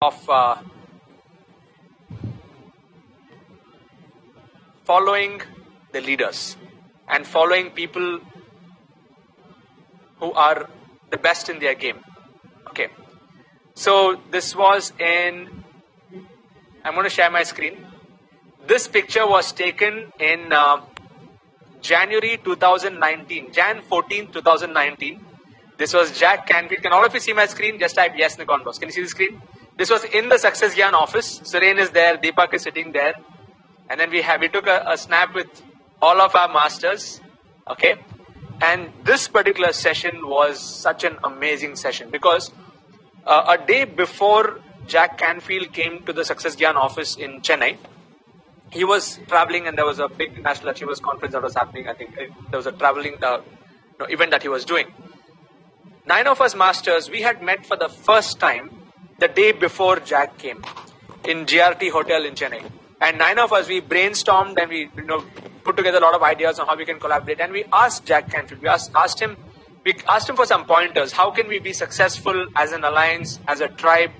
of following the leaders and following people who are the best in their game. Okay, so this was in, I'm going to share my screen. This picture was taken in January 2019, Jan 14, 2019. This was Jack Canfield. Can all of you see my screen? Just type yes in the comment box. Can you see the screen? This was in the Success Gyan office. Suren is there, Deepak is sitting there. And then we took a snap with all of our masters. Okay. And this particular session was such an amazing session because a day before Jack Canfield came to the Success Gyan office in Chennai, he was traveling and there was a big National Achievers Conference that was happening. I think there was a traveling event that he was doing. 9 of us masters, we had met for the first time the day before Jack came in GRT Hotel in Chennai. And 9 of us, we brainstormed and we put together a lot of ideas on how we can collaborate. And we asked Jack Canfield, we asked him for some pointers. How can we be successful as an alliance, as a tribe,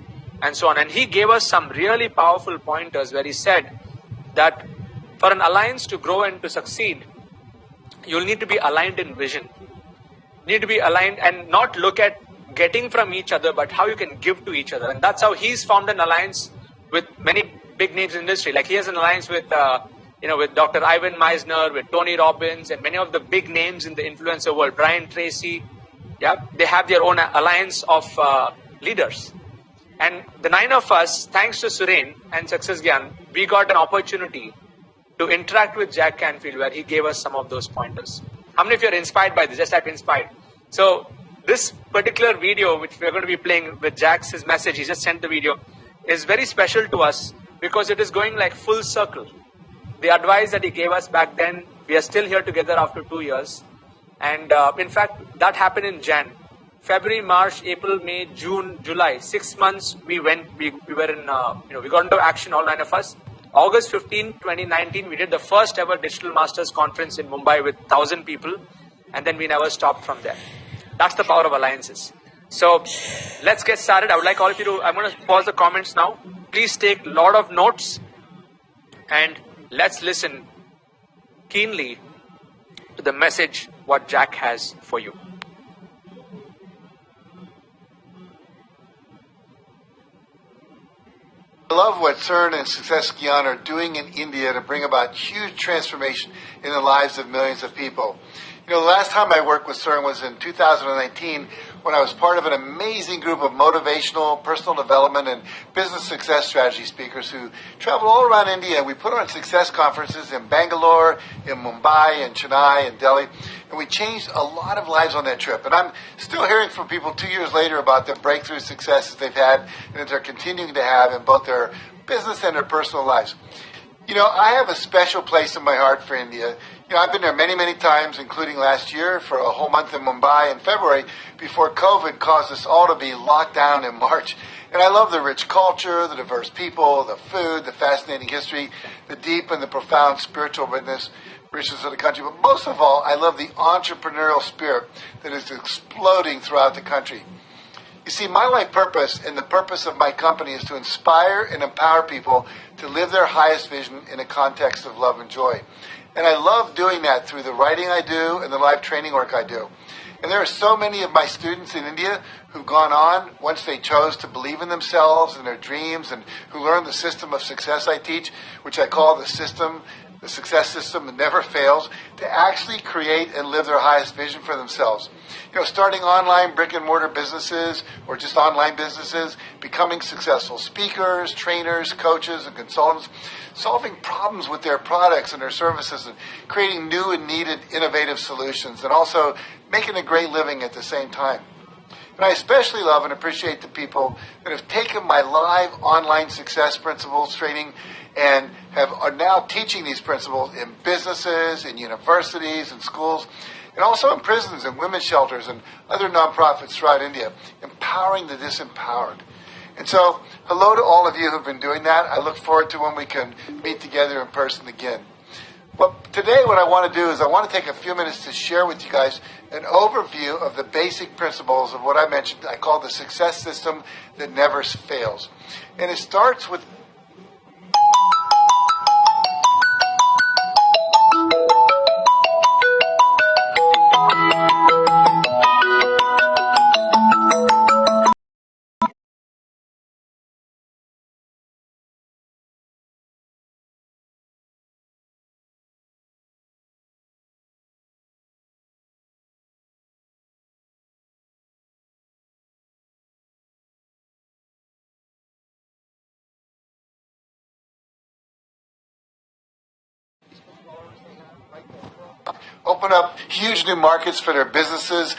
and so on. And he gave us some really powerful pointers where he said that for an alliance to grow and to succeed, you'll need to be aligned in vision. Need to be aligned and not look at getting from each other, but how you can give to each other. And that's how he's formed an alliance with many big names in industry. Like he has an alliance with, with Dr. Ivan Meisner, with Tony Robbins, and many of the big names in the influencer world. Brian Tracy, yeah, they have their own alliance of leaders. And the 9 of us, thanks to Suren and Success Gyan, we got an opportunity to interact with Jack Canfield, where he gave us some of those pointers. How many of you are inspired by this? Just type inspired. So this particular video, which we're going to be playing with Jack's message, he just sent the video, is very special to us because it is going like full circle. The advice that he gave us back then, we are still here together after 2 years. And in fact, that happened in Jan. February, March, April, May, June, July, 6 months we were in, we got into action, all 9 of us. August 15, 2019, we did the first ever Digital Masters Conference in Mumbai with 1,000 people. And then we never stopped from there. That's the power of alliances. So let's get started. I would like all of you to, I'm going to pause the comments now. Please take a lot of notes and let's listen keenly to the message what Jack has for you. I love what CERN and Success Gyan are doing in India to bring about huge transformation in the lives of millions of people. The last time I worked with CERN was in 2019 when I was part of an amazing group of motivational, personal development, and business success strategy speakers who traveled all around India. We put on success conferences in Bangalore, in Mumbai, in Chennai, and Delhi. And we changed a lot of lives on that trip. And I'm still hearing from people 2 years later about the breakthrough successes they've had and that they're continuing to have in both their business and their personal lives. I have a special place in my heart for India. I've been there many, many times, including last year for a whole month in Mumbai in February before COVID caused us all to be locked down in March. And I love the rich culture, the diverse people, the food, the fascinating history, the deep and the profound spiritual richness of the country. But most of all, I love the entrepreneurial spirit that is exploding throughout the country. You see, my life purpose and the purpose of my company is to inspire and empower people to live their highest vision in a context of love and joy. And I love doing that through the writing I do and the live training work I do. And there are so many of my students in India who've gone on once they chose to believe in themselves and their dreams and who learned the system of success I teach, which I call the success system that never fails, to actually create and live their highest vision for themselves. Starting online brick and mortar businesses or just online businesses, becoming successful speakers, trainers, coaches, and consultants, solving problems with their products and their services and creating new and needed innovative solutions and also making a great living at the same time. And I especially love and appreciate the people that have taken my live online success principles training and are now teaching these principles in businesses, in universities, in schools, and also in prisons and women's shelters and other nonprofits throughout India, empowering the disempowered. And so, hello to all of you who've been doing that. I look forward to when we can meet together in person again. Well, today what I want to do is I want to take a few minutes to share with you guys an overview of the basic principles of what I mentioned. I call the success system that never fails. And it starts with open up huge new markets for their businesses,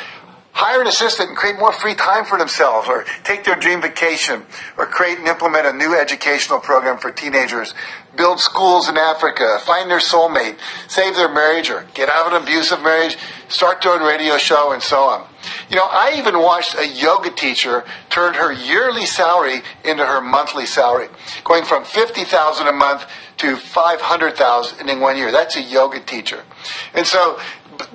hire an assistant and create more free time for themselves, or take their dream vacation, or create and implement a new educational program for teenagers, build schools in Africa, find their soulmate, save their marriage, or get out of an abusive marriage, start their own radio show, and so on. You know, I even watched a yoga teacher turn her yearly salary into her monthly salary, going from $50,000 a month to $500,000 in 1 year. That's a yoga teacher. And so,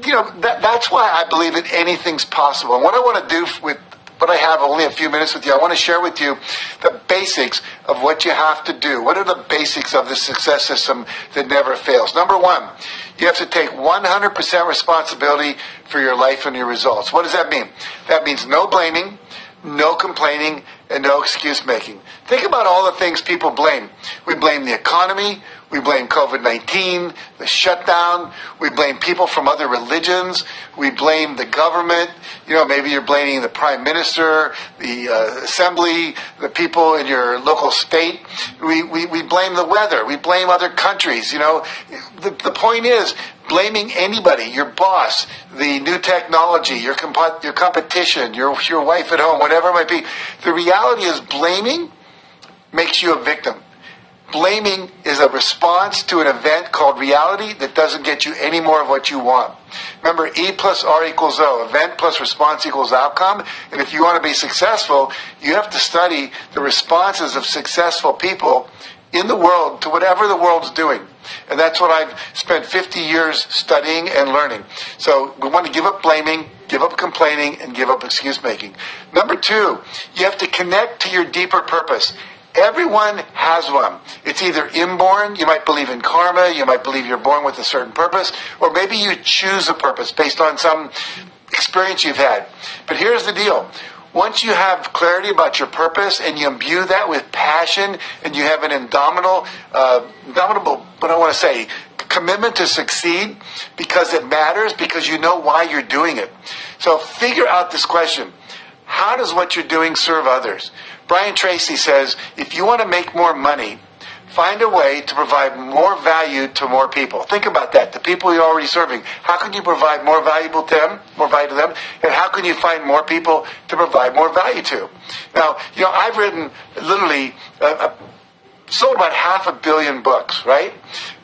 you know, that's why I believe that anything's possible. And what I want to do with what I have only a few minutes with you, I want to share with you the basics of what you have to do. What are the basics of the success system that never fails? Number one, you have to take 100% responsibility for your life and your results. What does that mean? That means no blaming, no complaining, and no excuse making. Think about all the things people blame. We blame the economy. We blame COVID-19, the shutdown. We blame people from other religions. We blame the government. You know, maybe you're blaming the prime minister, the assembly, the people in your local state. We blame the weather. We blame other countries. You know, the point is, blaming anybody, your boss, the new technology, your competition, your wife at home, whatever it might be. The reality is blaming makes you a victim. Blaming is a response to an event called reality that doesn't get you any more of what you want. Remember, E plus R equals O. Event plus response equals outcome. And if you want to be successful, you have to study the responses of successful people in the world to whatever the world's doing. And that's what I've spent 50 years studying and learning. So we want to give up blaming, give up complaining, and give up excuse making. Number two, you have to connect to your deeper purpose. Everyone has one. It's either inborn, you might believe in karma, you might believe you're born with a certain purpose, or maybe you choose a purpose based on some experience you've had. But here's the deal. Once you have clarity about your purpose and you imbue that with passion and you have an indomitable, what I want to say, commitment to succeed because it matters, because you know why you're doing it. So figure out this question. How does what you're doing serve others? Brian Tracy says, if you want to make more money, find a way to provide more value to more people. Think about that. The people you're already serving. How can you provide more value to them? And how can you find more people to provide more value to? Now, you know, I've written literally sold about 500 million books, right?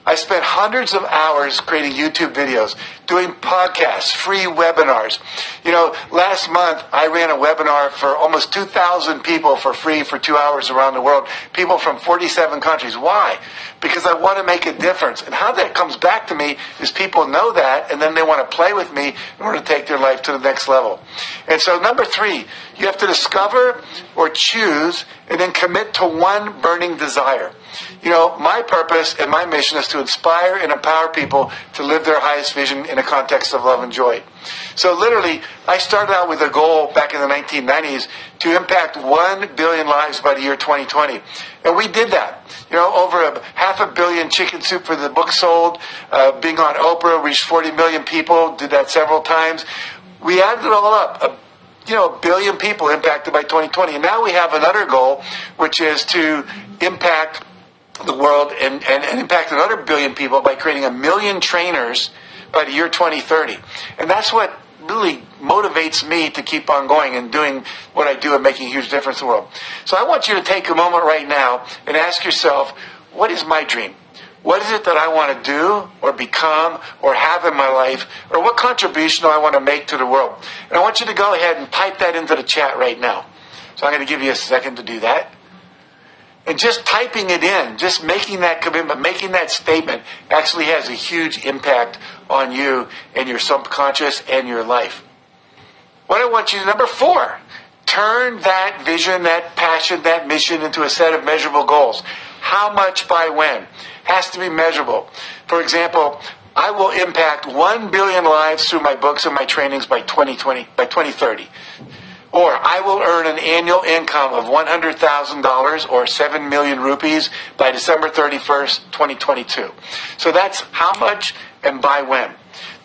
I spent hundreds of hours creating YouTube videos, doing podcasts, free webinars. You know, last month I ran a webinar for almost 2,000 people for free for 2 hours around the world, people from 47 countries. Why? Because I want to make a difference. And how that comes back to me is people know that, and then they want to play with me in order to take their life to the next level. And so number three, you have to discover or choose and then commit to one burning desire. You know, my purpose and my mission is to inspire and empower people to live their highest vision in a context of love and joy. So literally, I started out with a goal back in the 1990s to impact 1 billion lives by the year 2020. And we did that. You know, over 500 million Chicken Soup for the book sold, being on Oprah, reached 40 million people, did that several times. We added it all up. A billion people impacted by 2020. And now we have another goal, which is to impact the world and impact another billion people by creating 1 million trainers by the year 2030. And that's what really motivates me to keep on going and doing what I do and making a huge difference in the world. So I want you to take a moment right now and ask yourself, what is my dream? What is it that I want to do or become or have in my life? Or what contribution do I want to make to the world? And I want you to go ahead and type that into the chat right now. So I'm going to give you a second to do that. And just typing it in, just making that commitment, making that statement actually has a huge impact on you and your subconscious and your life. What I want you to, number 4, turn that vision, that passion, that mission into a set of measurable goals. How much by when? Has to be measurable. For example, I will impact 1 billion lives through my books and my trainings by 2030. Or I will earn an annual income of $100,000 or 7 million rupees by December 31st, 2022. So that's how much and by when.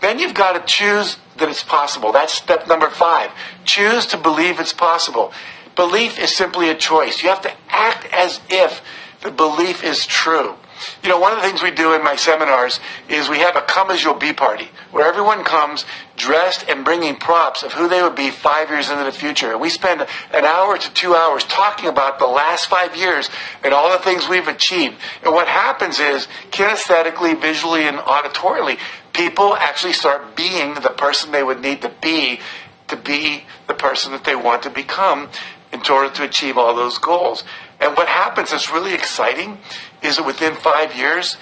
Then you've got to choose that it's possible. That's step number 5. Choose to believe it's possible. Belief is simply a choice. You have to act as if the belief is true. You know, one of the things we do in my seminars is we have a come as you'll be party, where everyone comes dressed and bringing props of who they would be 5 years into the future. And we spend an hour to 2 hours talking about the last 5 years and all the things we've achieved. And what happens is, kinesthetically, visually, and auditorily, people actually start being the person they would need to be the person that they want to become in order to achieve all those goals. And what happens that's really exciting is that within 5 years,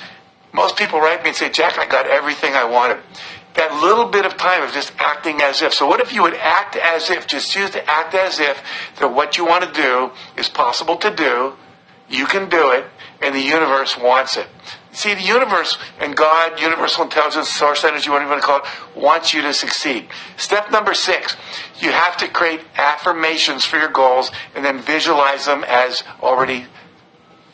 most people write me and say, Jack, I got everything I wanted. That little bit of time of just acting as if. So what if you would act as if, just choose to act as if that what you want to do is possible to do, you can do it, and the universe wants it. See, the universe and God, universal intelligence, source energy, whatever you want to call it, wants you to succeed. Step number 6, you have to create affirmations for your goals and then visualize them as already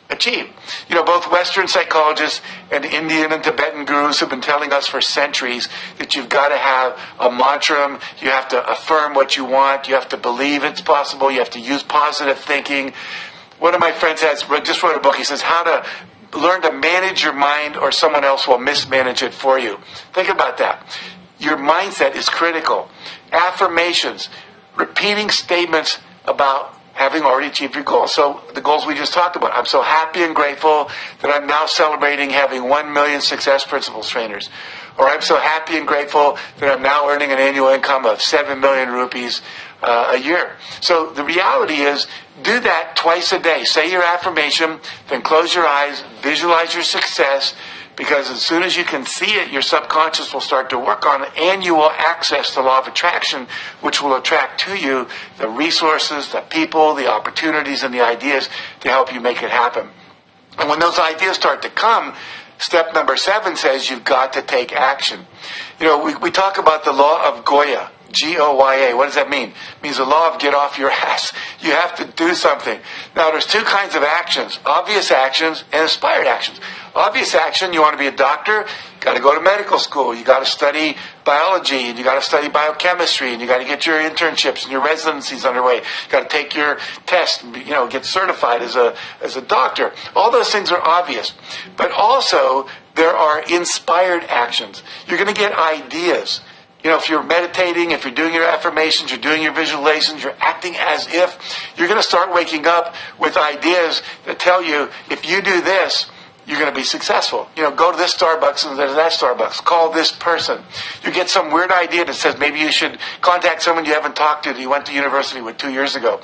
achieved. You know, both Western psychologists and Indian and Tibetan gurus have been telling us for centuries that you've got to have a mantra, you have to affirm what you want, you have to believe it's possible, you have to use positive thinking. One of my friends just wrote a book. He says, how to learn to manage your mind or someone else will mismanage it for you. Think about that. Your mindset is critical. Affirmations, repeating statements about having already achieved your goals. So the goals we just talked about. I'm so happy and grateful that I'm now celebrating having 1 million Success Principles trainers. Or I'm so happy and grateful that I'm now earning an annual income of 7 million rupees a year. So the reality is, do that twice a day. Say your affirmation, then close your eyes, visualize your success, because as soon as you can see it, your subconscious will start to work on it, and you will access the law of attraction, which will attract to you the resources, the people, the opportunities, and the ideas to help you make it happen. And when those ideas start to come, step number 7 says you've got to take action. You know, we talk about the law of Goya. G-O-Y-A. What does that mean? It means the law of get off your ass. You have to do something. Now, there's 2 kinds of actions. Obvious actions and inspired actions. Obvious action, you want to be a doctor, you got to go to medical school. You got to study biology, and you got to study biochemistry, and you got to get your internships and your residencies underway. You got to take your test, and, get certified as a doctor. All those things are obvious. But also, there are inspired actions. You're going to get ideas. If you're meditating, if you're doing your affirmations, you're doing your visualizations, you're acting as if, you're going to start waking up with ideas that tell you, if you do this, you're going to be successful. Go to this Starbucks and to that Starbucks. Call this person. You get some weird idea that says maybe you should contact someone you haven't talked to that you went to university with 2 years ago.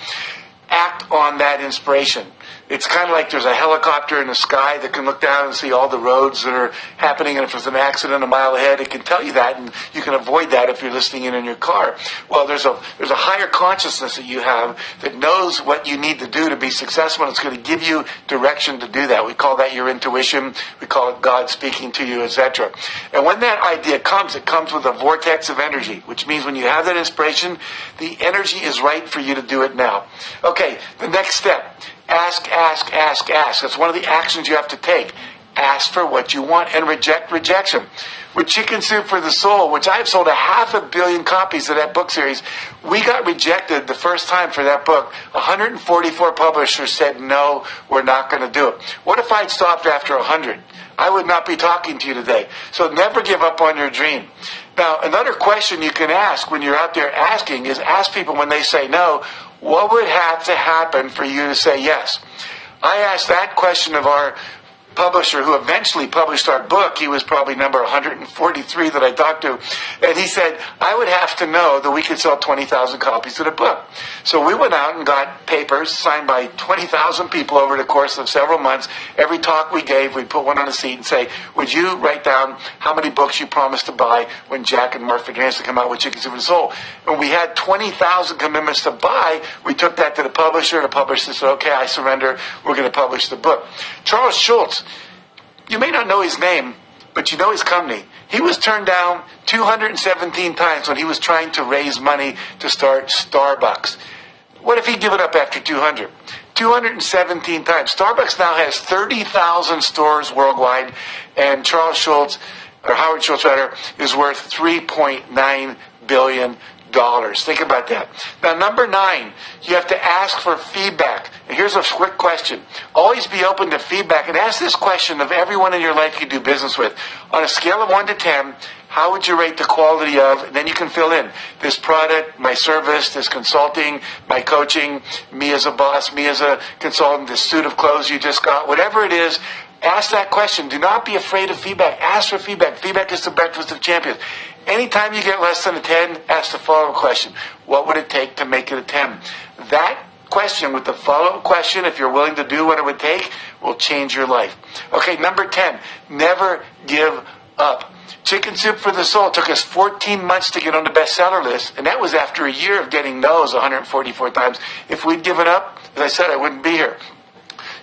Act on that inspiration. It's kind of like there's a helicopter in the sky that can look down and see all the roads that are happening, and if there's an accident a mile ahead, it can tell you that, and you can avoid that if you're listening in your car. Well, there's a higher consciousness that you have that knows what you need to do to be successful, and it's going to give you direction to do that. We call that your intuition. We call it God speaking to you, etc. And when that idea comes, it comes with a vortex of energy, which means when you have that inspiration, the energy is right for you to do it now. Okay, the next step. Ask, ask, ask, ask. That's one of the actions you have to take. Ask for what you want and reject rejection. With Chicken Soup for the Soul, which I've sold 500 million copies of that book series, we got rejected the first time for that book. 144 publishers said, no, we're not going to do it. What if I'd stopped after 100? I would not be talking to you today. So never give up on your dream. Now, another question you can ask when you're out there asking is ask people when they say no, what would have to happen for you to say yes? I asked that question of our publisher who eventually published our book. He was probably number 143 that I talked to. And he said, I would have to know that we could sell 20,000 copies of the book. So we went out and got papers signed by 20,000 people over the course of several months. Every talk we gave, we'd put one on a seat and say, would you write down how many books you promised to buy when Jack and Mark Vaganus come out with Chicken Soup for the Soul? When we had 20,000 commitments to buy, we took that to the publisher. The publisher said, okay, I surrender. We're going to publish the book. Charles Schulz, you may not know his name, but you know his company. He was turned down 217 times when he was trying to raise money to start Starbucks. What if he'd given up after 200? 217 times. Starbucks now has 30,000 stores worldwide, and Charles Schulz, or Howard Schultz rather, is worth $3.9 billion. Think about that. Now, number 9, you have to ask for feedback. And here's a quick question. Always be open to feedback, and ask this question of everyone in your life you do business with. On a scale of 1 to 10, how would you rate the quality of, and then you can fill in, this product, my service, this consulting, my coaching, me as a boss, me as a consultant, this suit of clothes you just got, whatever it is. Ask that question. Do not be afraid of feedback. Ask for feedback. Feedback is the breakfast of champions. Anytime you get less than a 10, ask the follow-up question. What would it take to make it a 10? That question with the follow-up question, if you're willing to do what it would take, will change your life. Okay, number 10, never give up. Chicken Soup for the Soul took us 14 months to get on the bestseller list, and that was after a year of getting no's 144 times. If we'd given up, as I said, I wouldn't be here.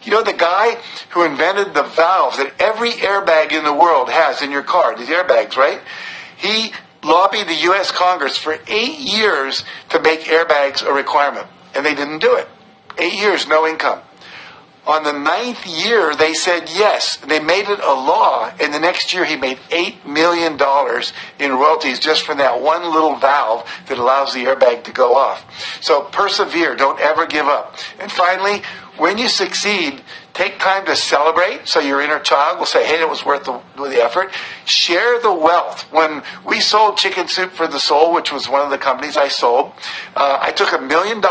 You know, the guy who invented the valves that every airbag in the world has in your car, these airbags, right? He lobbied the U.S. Congress for 8 years to make airbags a requirement, and they didn't do it. 8 years, no income. On the 9th year, they said yes. They made it a law, and the next year he made $8 million in royalties just from that one little valve that allows the airbag to go off. So persevere. Don't ever give up. And finally, when you succeed, take time to celebrate so your inner child will say, hey, it was worth the effort. Share the wealth. When we sold Chicken Soup for the Soul, which was one of the companies I sold, I took $1 million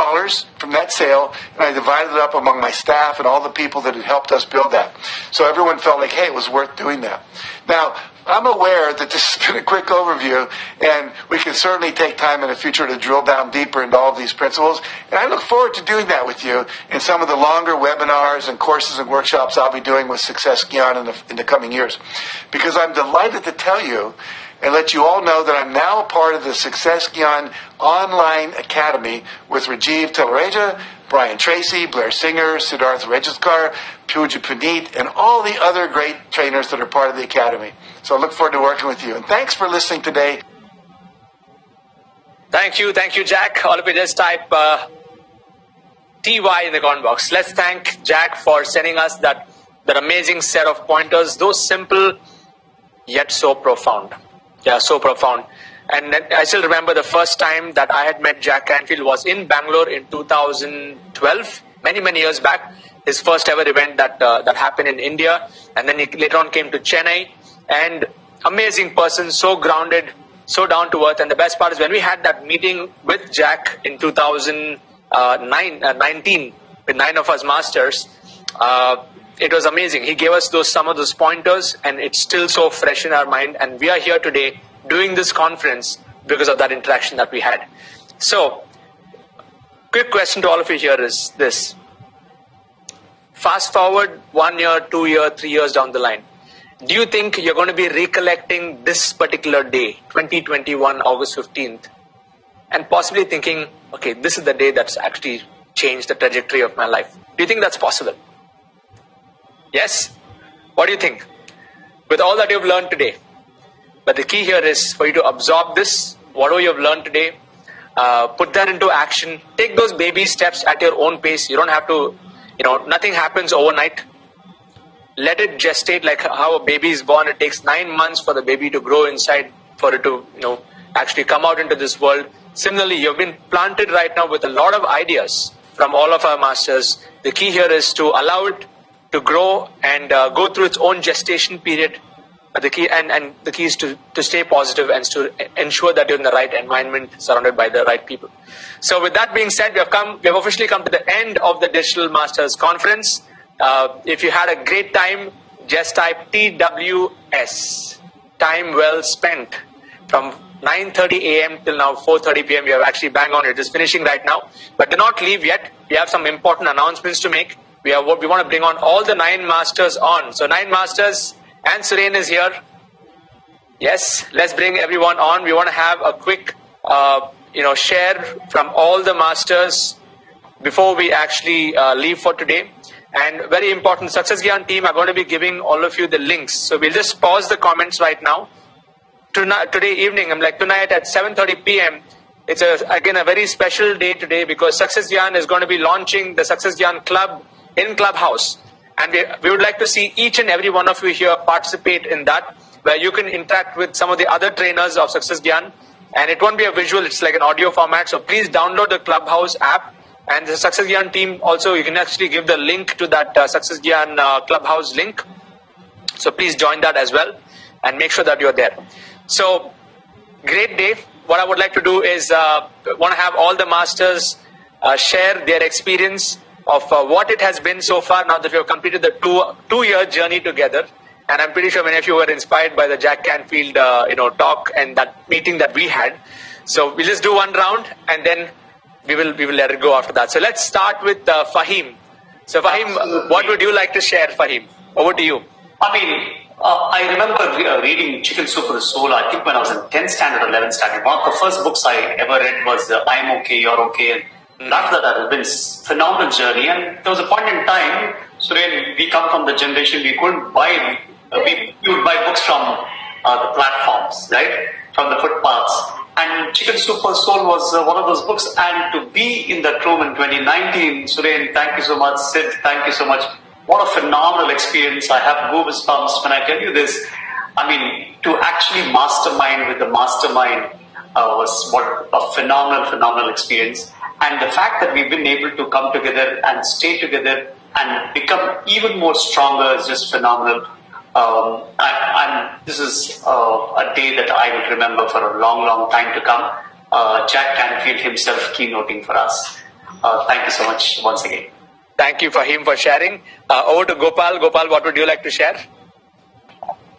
from that sale and I divided it up among my staff and all the people that had helped us build that. So everyone felt like, hey, it was worth doing that. Now, I'm aware that this has been a quick overview, and we can certainly take time in the future to drill down deeper into all of these principles. And I look forward to doing that with you in some of the longer webinars and courses and workshops I'll be doing with Success Gyan in the coming years. Because I'm delighted to tell you and let you all know that I'm now a part of the Success Gyan Online Academy with Rajiv Talreja, Brian Tracy, Blair Singer, Siddharth Rajeskar, Pooja Puneet, and all the other great trainers that are part of the Academy. So I look forward to working with you. And thanks for listening today. Thank you, Jack. All of you just type TY in the comment box. Let's thank Jack for sending us that amazing set of pointers, those simple yet so profound. Yeah, so profound. And I still remember the first time that I had met Jack Canfield was in Bangalore in 2012, many years back. His first ever event that happened in India, and then he later on came to Chennai. And amazing person, so grounded, so down to earth. And the best part is when we had that meeting with Jack in 2019 with 9 of us masters, it was amazing. He gave us some of those pointers, and it's still so fresh in our mind. And we are here today doing this conference because of that interaction that we had. So, quick question to all of you here is this. Fast forward 1 year, 2 years, 3 years down the line. Do you think you're going to be recollecting this particular day, 2021, August 15th, and possibly thinking, okay, this is the day that's actually changed the trajectory of my life? Do you think that's possible? Yes? What do you think? With all that you've learned today. But the key here is for you to absorb this, whatever you've learned today, put that into action. Take those baby steps at your own pace. You don't have to, nothing happens overnight. Let it gestate like how a baby is born. It takes 9 months for the baby to grow inside, for it to, actually come out into this world. Similarly, you've been planted right now with a lot of ideas from all of our masters. The key here is to allow it to grow and go through its own gestation period. The key is to stay positive and to ensure that you're in the right environment, surrounded by the right people. So with that being said, we have officially come to the end of the Digital Masters Conference. If you had a great time, just type TWS, time well spent, from 9:30 a.m. till now 4:30 p.m. We are actually bang on it. Just finishing right now. But do not leave yet. We have some important announcements to make. We want to bring on all the 9 masters on. So 9 masters and Suren is here. Yes, let's bring everyone on. We want to have a quick share from all the masters before we actually leave for today. And very important, Success Gyan team are going to be giving all of you the links. So we'll just pause the comments right now. Today evening, tonight at 7:30 p.m. It's again a very special day today because Success Gyan is going to be launching the Success Gyan Club in Clubhouse. And we would like to see each and every one of you here participate in that, where you can interact with some of the other trainers of Success Gyan. And it won't be a visual, it's like an audio format. So please download the Clubhouse app. And the Success Gyan team also, you can actually give the link to that Success Gyan Clubhouse link. So please join that as well and make sure that you're there. So, great day. What I would like to do is want to have all the masters share their experience of what it has been so far now that we have completed the two-year journey together. And I'm pretty sure many of you were inspired by the Jack Canfield talk and that meeting that we had. So we'll just do one round and then we will let it go after that. So let's start with Fahim. So Fahim, absolutely. What would you like to share, Fahim? Over to you. I remember reading Chicken Soup for the Soul, I think when I was in 10th standard or 11th standard. One of the first books I ever read was I'm Okay, You're Okay. And after that, it's been a phenomenal journey. And there was a point in time, Suren, we come from the generation we couldn't buy, we would buy books from the platforms, right? From the footpaths. And Chicken Soup for the Soul was one of those books. And to be in that room in 2019, Suren, thank you so much. Sid, thank you so much. What a phenomenal experience. I have goosebumps when I tell you this. To actually mastermind with the mastermind was what a phenomenal experience. And the fact that we've been able to come together and stay together and become even more stronger is just phenomenal. This is a day that I would remember for a long time to come. Jack Canfield himself keynoting for us. Thank you so much once again. Thank you, Fahim, for sharing. Over to Gopal. Gopal, what would you like to share?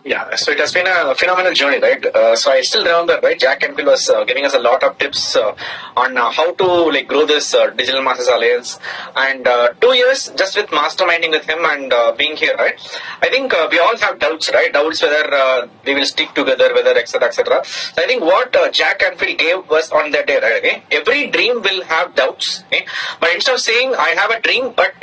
Yeah, so it has been a phenomenal journey, right? So I still remember, right, Jack Canfield was giving us a lot of tips on how to grow this Digital Masters Alliance. And 2 years just with masterminding with him and being here, right? I think we all have doubts, right? Doubts whether we will stick together, whether etc. etc. So I think what Jack Canfield gave was on that day, right? Okay, every dream will have doubts, okay? But instead of saying I have a dream, but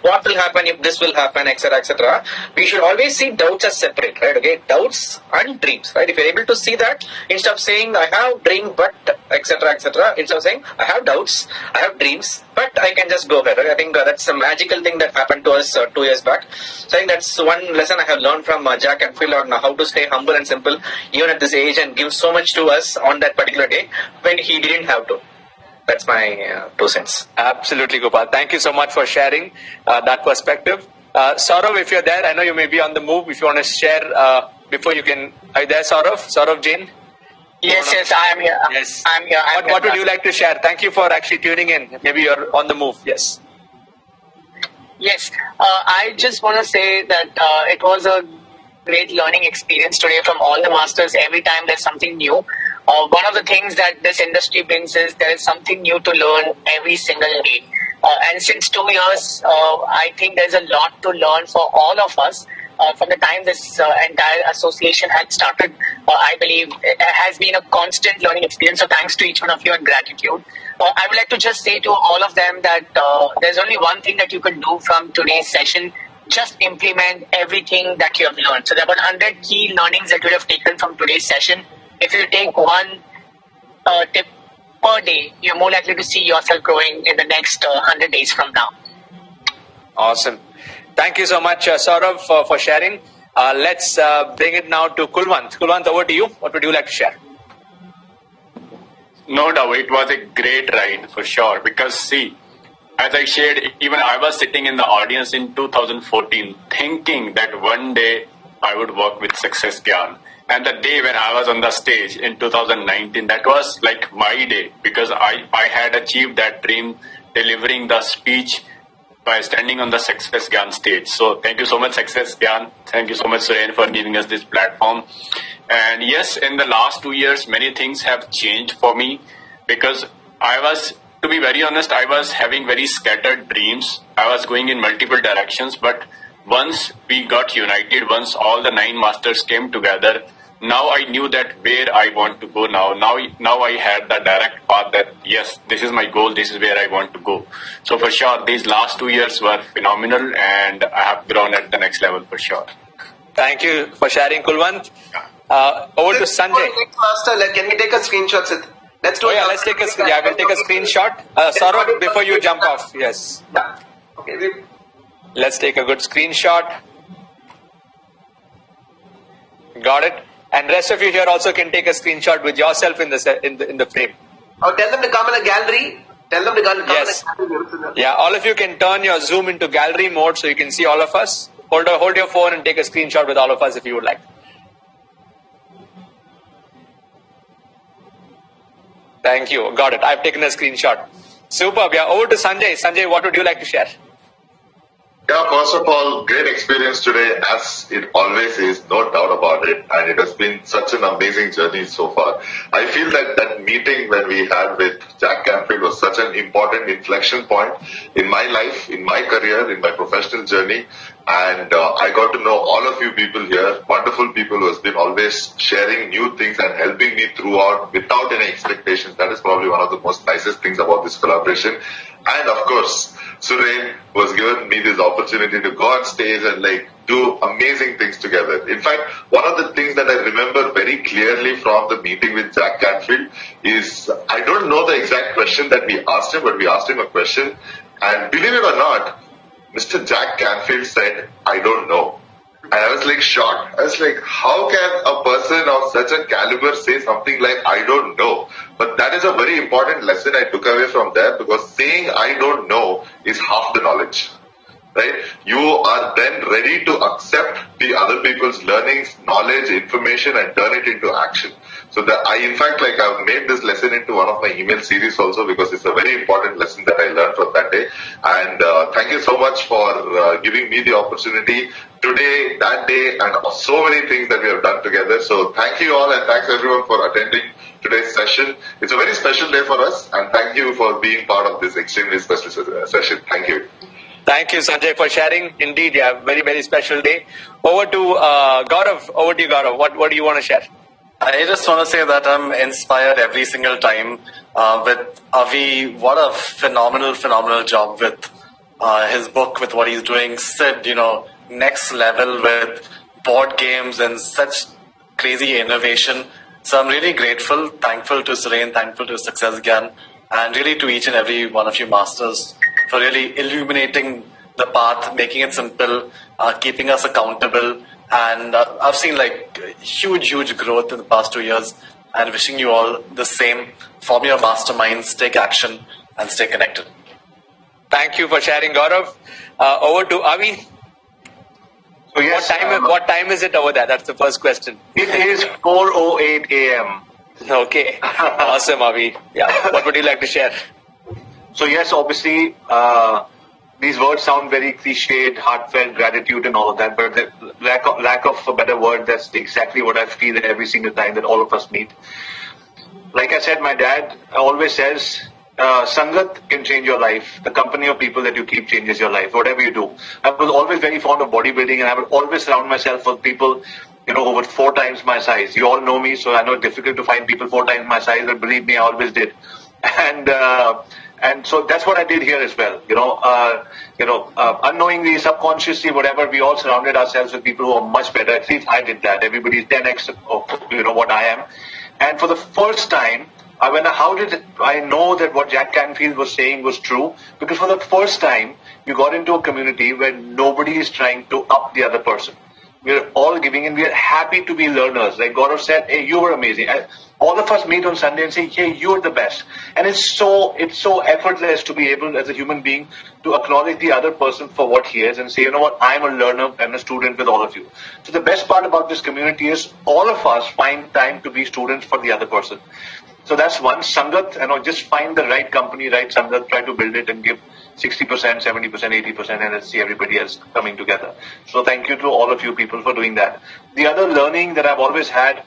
what will happen if this will happen, etc. etc. We should always see doubts as separate, right? Okay. Doubts and dreams, right? If you're able to see that, instead of saying I have dream but etc. instead of saying I have doubts, I have dreams, but I can just go ahead, right? I think that's a magical thing that happened to us 2 years back. So I think that's one lesson I have learned from Jack Canfield on how to stay humble and simple even at this age and give so much to us on that particular day when he didn't have to. That's my 2 cents. Absolutely, Gopal. Thank you so much for sharing that perspective. Saurav, if you're there, I know you may be on the move. If you want to share before you can... Are you there, Saurav? Saurav Jain? Yes, I am here. Yes. I'm here. What would you like to share? Thank you for actually tuning in. Maybe you're on the move. Yes. Yes. I just want to say that it was a great learning experience today from all the masters. Every time there's something new. One of the things that this industry brings is there is something new to learn every single day. And since 2 years, I think there's a lot to learn for all of us. From the time this entire association had started, I believe it has been a constant learning experience. So thanks to each one of you and gratitude. I would like to just say to all of them that there's only one thing that you can do from today's session. Just implement everything that you have learned. So there were 100 key learnings that you have taken from today's session. If you take one tip per day, you're more likely to see yourself growing in the next 100 days from now. Awesome. Thank you so much, Saurav, for sharing. Let's bring it now to Kulwant. Kulwant, over to you. What would you like to share? No doubt, it was a great ride for sure. Because see, as I shared, even I was sitting in the audience in 2014 thinking that one day I would work with Success Gyan. And the day when I was on the stage in 2019, that was like my day because I had achieved that dream, delivering the speech by standing on the Success Gyan stage. So thank you so much, Success Gyan. Thank you so much, Suren, for giving us this platform. And yes, in the last 2 years, many things have changed for me because to be very honest, I was having very scattered dreams. I was going in multiple directions, but once we got united, once all the 9 masters came together, now I knew that where I want to go now. Now I had the direct path that yes, this is my goal, this is where I want to go. So for sure, these last 2 years were phenomenal and I have grown at the next level for sure. Thank you for sharing, Kulwant. Over to Sanjay. Master, can we take a screenshot, Sid? Let's do it. Yeah, let's take a we'll take a screenshot. Saurabh, before you jump off, yes. Yeah. Okay. Let's take a good screenshot. Got it. And rest of you here also can take a screenshot with yourself in the frame. Oh, tell them to come in a gallery. Tell them to come yes. in a gallery. Yeah, all of you can turn your Zoom into gallery mode so you can see all of us. Hold your phone and take a screenshot with all of us if you would like. Thank you. Got it. I've taken a screenshot. Superb. Yeah, over to Sanjay. Sanjay, what would you like to share? Yeah, first of all, great experience today, as it always is, no doubt about it. And it has been such an amazing journey so far. I feel that meeting when we had with Jack Canfield was such an important inflection point in my life, in my career, in my professional journey. And I got to know all of you people here, wonderful people who has been always sharing new things and helping me throughout without any expectations. That is probably one of the most nicest things about this collaboration. And of course, Suren was given me this opportunity to go on stage and do amazing things together. In fact, one of the things that I remember very clearly from the meeting with Jack Canfield is, I don't know the exact question that we asked him, but we asked him a question. And believe it or not, Mr. Jack Canfield said, I don't know. And I was shocked. I was how can a person of such a caliber say something like, I don't know? But that is a very important lesson I took away from there, because saying I don't know is half the knowledge. Right? You are then ready to accept the other people's learnings, knowledge, information and turn it into action. So that I've made this lesson into one of my email series also, because it's a very important lesson that I learned from that day. And thank you so much for giving me the opportunity today, that day, and so many things that we have done together. So thank you all, and thanks everyone for attending today's session. It's a very special day for us, and thank you for being part of this extremely special session. Thank you. Thank you, Sanjay, for sharing. Indeed, yeah, very, very special day. Over to Gaurav. Over to you, Gaurav. What do you want to share? I just want to say that I'm inspired every single time with Avi. What a phenomenal job with his book, with what he's doing. Sid, next level with board games and such crazy innovation. So I'm really grateful, thankful to Suren, thankful to Success Gyan, and really to each and every one of you masters for really illuminating the path, making it simple, keeping us accountable. And I've seen huge growth in the past 2 years, and wishing you all the same. Form your masterminds, take action, and stay connected. Thank you for sharing, Gaurav. Over to Avi. So yes, what time is it over there? That's the first question. It is 4:08 a.m. Okay. Awesome, Avi. Yeah. What would you like to share? So yes, obviously, these words sound very cliched, heartfelt, gratitude and all of that, but the lack of a better word, that's exactly what I feel every single time that all of us meet. Like I said, my dad always says, Sangat can change your life. The company of people that you keep changes your life, whatever you do. I was always very fond of bodybuilding, and I would always surround myself with people, who were 4 times my size. You all know me, so I know it's difficult to find people 4 times my size, but believe me, I always did. And so that's what I did here as well. Unknowingly, subconsciously, whatever, we all surrounded ourselves with people who are much better. At least I did that. Everybody's 10x of what I am. And for the first time, how did I know that what Jack Canfield was saying was true? Because for the first time, you got into a community where nobody is trying to up the other person. We're all giving, and we're happy to be learners. Like Gaurav said, hey, you were amazing. All of us meet on Sunday and say, hey, you're the best. And it's so effortless to be able, as a human being, to acknowledge the other person for what he is and say, you know what, I'm a learner, I'm a student with all of you. So the best part about this community is all of us find time to be students for the other person. So that's one. Sangat, just find the right company, right Sangat, try to build it and give 60%, 70%, 80%, and let's see everybody else coming together. So thank you to all of you people for doing that. The other learning that I've always had,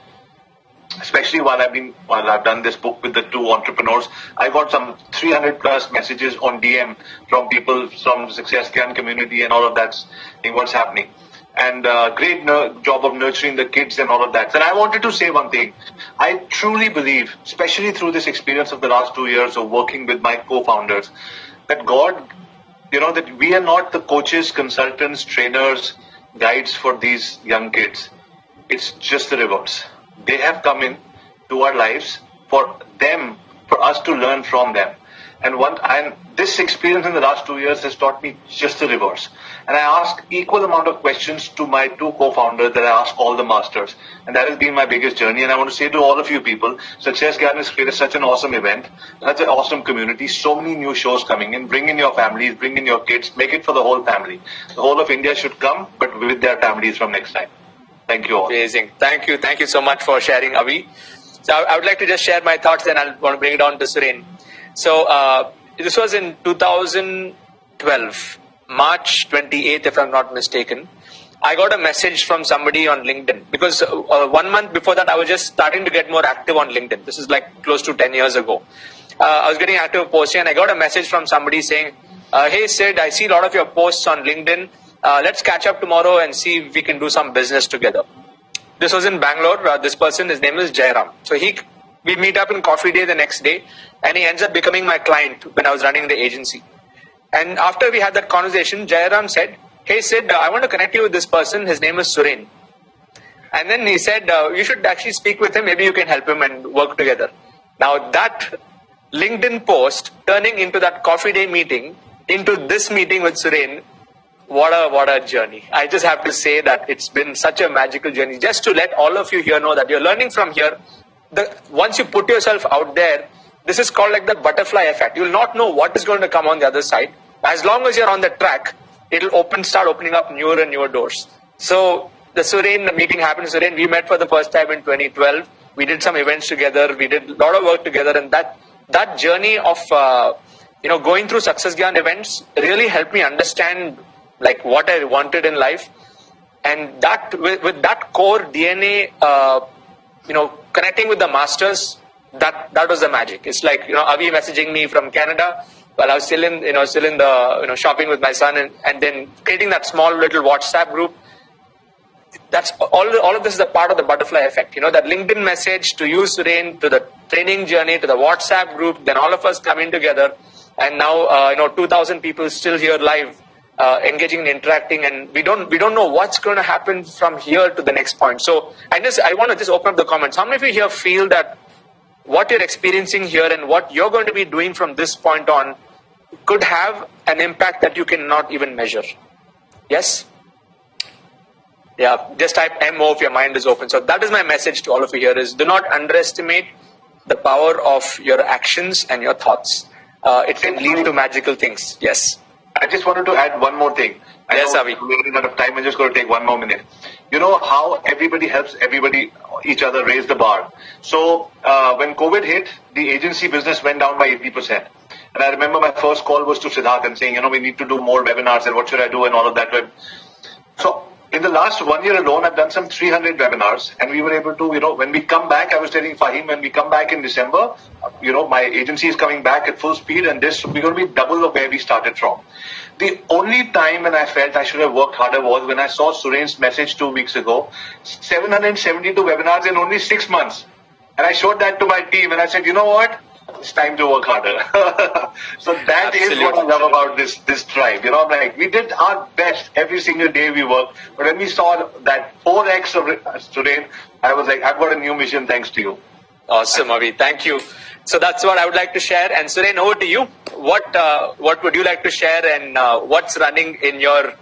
especially while I've done this book with the two entrepreneurs, I got some 300 plus messages on DM from people from Success Gyan community and all of that, saying what's happening. And great job of nurturing the kids and all of that. And I wanted to say one thing. I truly believe, especially through this experience of the last 2 years of working with my co-founders, that God, that we are not the coaches, consultants, trainers, guides for these young kids. It's just the reverse. They have come in to our lives for us to learn from them. And this experience in the last 2 years has taught me just the reverse. And I ask equal amount of questions to my two co-founders that I ask all the masters. And that has been my biggest journey. And I want to say to all of you people, Success Gyan has created such an awesome event, such an awesome community, so many new shows coming in. Bring in your families, bring in your kids, make it for the whole family. The whole of India should come, but with their families from next time. Thank you all. Amazing. Thank you. Thank you so much for sharing, Avi. So I would like to just share my thoughts, then I'll want to bring it on to Suren. So this was in 2012, March 28th, if I'm not mistaken. I got a message from somebody on LinkedIn because 1 month before that, I was just starting to get more active on LinkedIn. This is like close to 10 years ago. I was getting active posting and I got a message from somebody saying, hey Sid, I see a lot of your posts on LinkedIn. Let's catch up tomorrow and see if we can do some business together. This was in Bangalore. This person, his name is Jairam. So we meet up in coffee day the next day and he ends up becoming my client when I was running the agency. And after we had that conversation, Jairam said, hey Sid, I want to connect you with this person. His name is Suren. And then he said, you should actually speak with him. Maybe you can help him and work together. Now that LinkedIn post turning into that coffee day meeting, into this meeting with Suren, what a journey. I just have to say that it's been such a magical journey. Just to let all of you here know that you're learning from here. Once you put yourself out there, this is called like the butterfly effect. You will not know what is going to come on the other side. As long as you're on the track, it'll start opening up newer and newer doors. So the Suren meeting happened. Suren, we met for the first time in 2012. We did some events together. We did a lot of work together, and that journey of going through Success Gyan events really helped me understand like what I wanted in life, and that with that core DNA, connecting with the masters, that was the magic. It's like Avi messaging me from Canada while I was still in the shopping with my son, and then creating that small little WhatsApp group. That's all of this is a part of the butterfly effect. That LinkedIn message to you, Suren, to the training journey, to the WhatsApp group, then all of us coming together, and now 2,000 people still here live. Engaging and interacting, and we don't know what's going to happen from here to the next point. So I want to just open up the comments. How many of you here feel that what you're experiencing here and what you're going to be doing from this point on could have an impact that you cannot even measure? Yes? Yeah, just type MO if your mind is open. So that is my message to all of you here is do not underestimate the power of your actions and your thoughts. It can lead to magical things. Yes. I just wanted to add one more thing. Yes, Avi. We're running out of time. I'm just going to take one more minute. You know how everybody helps each other raise the bar. So when COVID hit, the agency business went down by 80%. And I remember my first call was to Siddharth and saying, we need to do more webinars and what should I do and all of that. So in the last 1 year alone, I've done some 300 webinars, and we were able to, when we come back, I was telling Fahim, when we come back in December, my agency is coming back at full speed, and we're going to be double of where we started from. The only time when I felt I should have worked harder was when I saw Suren's message 2 weeks ago, 772 webinars in only 6 months. And I showed that to my team, and I said, you know what? It's time to work harder. So that Absolutely. Is what I love about this tribe. We did our best every single day we worked. But when we saw that 4x of Suren, I was like, I've got a new mission thanks to you. Awesome, Avi. Thank you. So that's what I would like to share. And Suren, over to you. What would you like to share, and what's running in your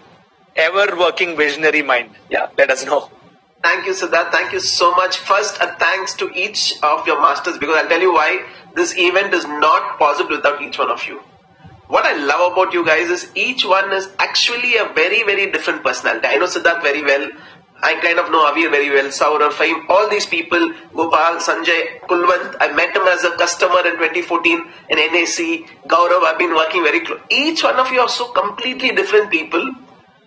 ever-working visionary mind? Yeah, let us know. Thank you, Siddharth. Thank you so much. First, a thanks to each of your masters, because I'll tell you why this event is not possible without each one of you. What I love about you guys is each one is actually a very, very different personality. I know Siddharth very well. I kind of know Avi very well, Saurav, Fahim, all these people, Gopal, Sanjay, Kulwant. I met him as a customer in 2014 in NAC. Gaurav, I've been working very close. Each one of you are so completely different people.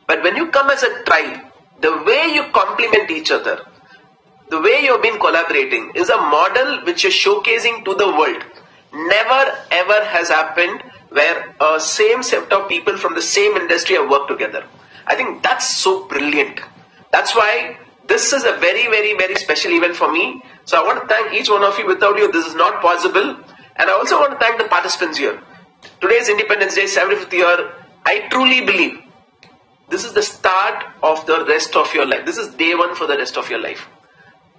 But when you come as a tribe, the way you complement each other, the way you've been collaborating is a model which you're showcasing to the world. Never ever has happened where a same set of people from the same industry have worked together. I think that's so brilliant. That's why this is a very, very, very special event for me. So I want to thank each one of you. Without you, this is not possible. And I also want to thank the participants here. Today is Independence Day, 75th year. I truly believe this is the start of the rest of your life. This is day one for the rest of your life.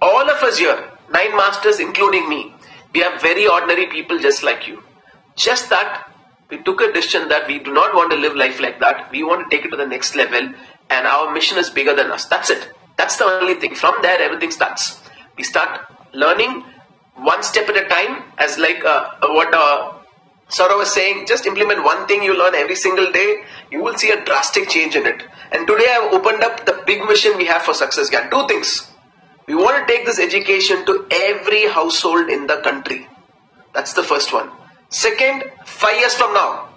All of us here, 9 masters including me, we are very ordinary people just like you. Just that we took a decision that we do not want to live life like that. We want to take it to the next level, and our mission is bigger than us. That's it. That's the only thing. From there, everything starts. We start learning one step at a time, as like what Saurav was saying. Just implement one thing you learn every single day. You will see a drastic change in it. And today I've opened up the big mission we have for Success Gyan. 2 things. We want to take this education to every household in the country. That's the first one. Second, 5 years from now,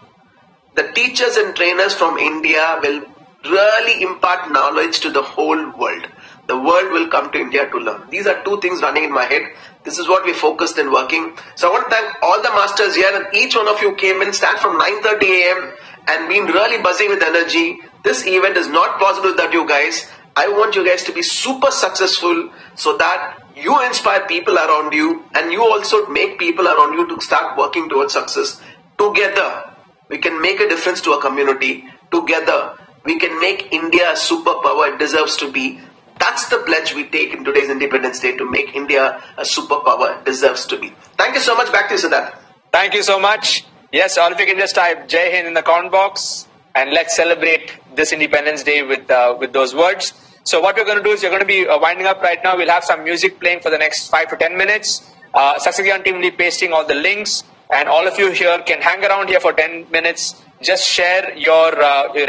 the teachers and trainers from India will really impart knowledge to the whole world. The world will come to India to learn. These are 2 things running in my head. This is what we focused in working. So I want to thank all the masters here, and each one of you came in, start from 9:30 a.m. and been really buzzing with energy. This event is not possible without you guys. I want you guys to be super successful so that you inspire people around you, and you also make people around you to start working towards success. Together, we can make a difference to our community. Together, we can make India a superpower it deserves to be. That's the pledge we take in today's Independence Day, to make India a superpower it deserves to be. Thank you so much. Back to you, Siddharth. Thank you so much. Yes, all of you can just type Jai Hind in the comment box, and let's celebrate this Independence Day with those words. So what we're going to do is we're going to be winding up right now. We'll have some music playing for the next 5 to 10 minutes. Success Gyan team will be pasting all the links, and all of you here can hang around here for 10 minutes. Just share your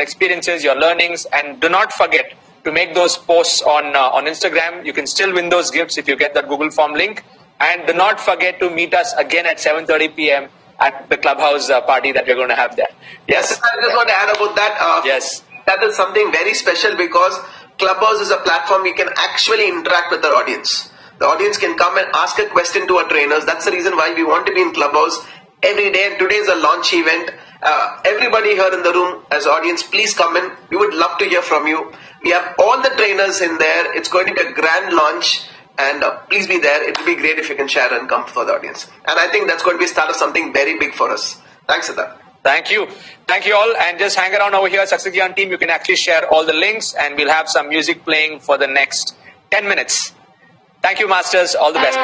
experiences, your learnings, and do not forget to make those posts on Instagram. You can still win those gifts if you get that Google form link. And do not forget to meet us again at 7:30 p.m. at the clubhouse party that we're going to have there. Yes. I just want to add about that. Yes. That is something very special, because Clubhouse is a platform we can actually interact with our audience. The audience can come and ask a question to our trainers. That's the reason why we want to be in Clubhouse every day. And today is a launch event. Everybody here in the room as audience, please come in. We would love to hear from you. We have all the trainers in there. It's going to be a grand launch, and please be there. It will be great if you can share and come for the audience. And I think that's going to be the start of something very big for us. Thanks, Siddharth. Thank you. Thank you all. And just hang around over here, Success Gyan team. You can actually share all the links, and we'll have some music playing for the next 10 minutes. Thank you, masters. All the best.